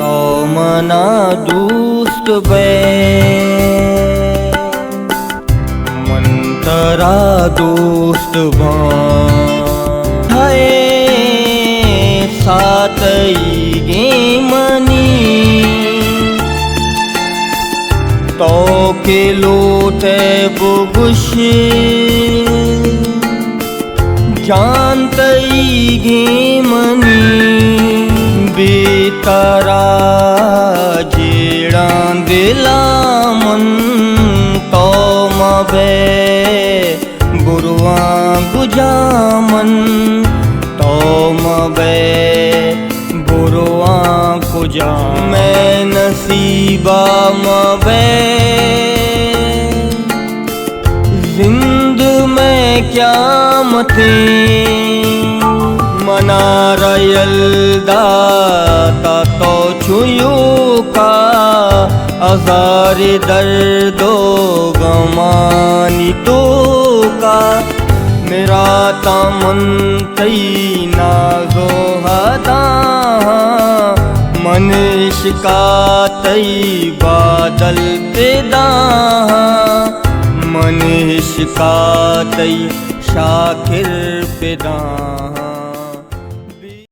तो मना दुष्ट बे मंतरा दुष्ट है सातई गे मनी तो के लोटे बुगुश जानतई गे मनी बेतरा जेड़ा दिला मन तो मबे बुरुआ गुजामन तो मबे बुरुआ गुजा मैं नसीबा मबे जिंद में क्या मते मना रयल दाता तो छुयू का अज़ार दर्दो गमानी तो का मेरा तमन तई नाजो हदा मन इश्का तई बादल पैदा मन इश्का तई शाकिर पैदा।